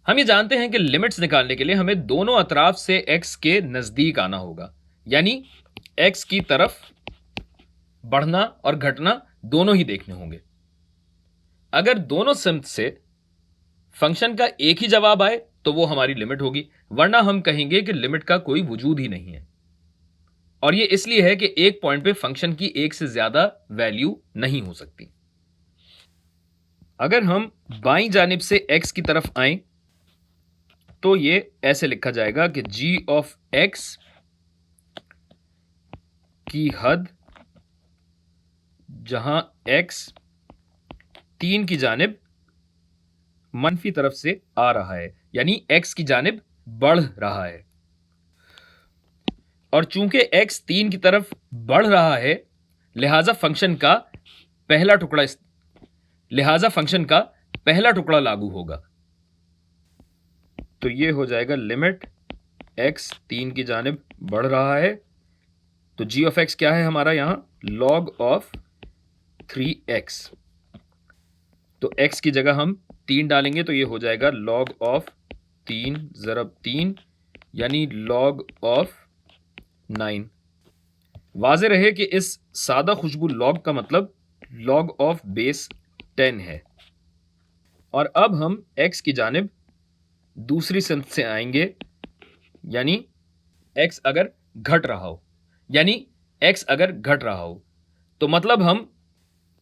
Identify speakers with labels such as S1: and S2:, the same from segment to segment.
S1: हम ये जानते हैं कि लिमिट्स निकालने के लिए हमें दोनों अतराफ से x के नजदीक आना होगा, यानी x की तरफ बढ़ना और घटना दोनों ही देखने होंगे। अगर दोनों सिमत से फंक्शन का एक ही जवाब आए तो वो हमारी लिमिट होगी, वरना हम कहेंगे कि लिमिट का कोई वजूद ही नहीं है। और ये इसलिए है कि एक पॉइंट पे फंक्शन की एक से ज्यादा वैल्यू नहीं हो सकती। अगर हम बाईं जानिब से x की तरफ आए तो ये ऐसे लिखा जाएगा कि g ऑफ x की हद जहां x 3 की जानिब मनफी तरफ से आ रहा है, यानी x की जानिब बढ़ रहा है। और चूंकि x 3 की तरफ बढ़ रहा है, लिहाजा फंक्शन का पहला टुकड़ा लागू होगा। तो ये हो जाएगा लिमिट x 3 की जानिब बढ़ रहा है, तो g ऑफ x क्या है हमारा यहां log ऑफ 3x। तो x की जगह हम 3 डालेंगे तो ये हो जाएगा log ऑफ 3 ज़रब 3 यानी log ऑफ 9। वाज़े रहे कि इस सादा खुशबू log का मतलब log ऑफ बेस 10 है। और अब हम x की जानिब दूसरी सिमत से आएंगे, यानी x अगर घट रहा हो तो मतलब हम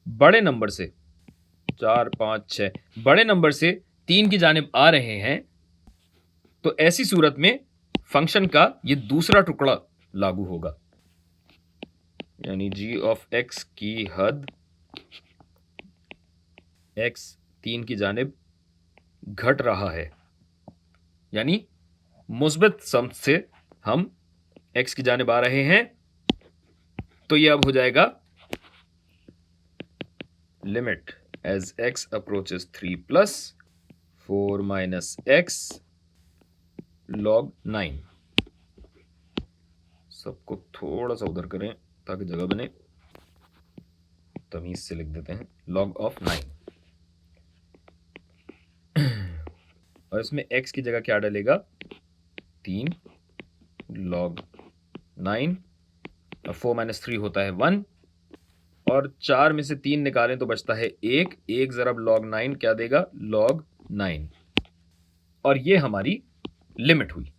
S1: बड़े नंबर से 4 5 6 बड़े नंबर से 3 की जानिब आ रहे हैं, तो ऐसी सूरत में फंक्शन का ये दूसरा टुकड़ा लागू होगा, यानी g ऑफ x की हद x 3 की जानिब घट रहा है, यानी मुस्बत सम से हम x की जानिब आ रहे हैं, तो ये अब हो जाएगा limit as x approaches 3 plus 4 minus x log 9। सबको थोड़ा सा उधर करें ताकि जगह बने, तमीज से लिख देते हैं log ऑफ 9। और इसमें x की जगह क्या डलेगा 3 log 9 और 4 माइनस 3 होता है 1, और 4 में से 3 निकालें तो बचता है 1 ज़रब log 9 क्या देगा log 9। और ये हमारी लिमिट हुई।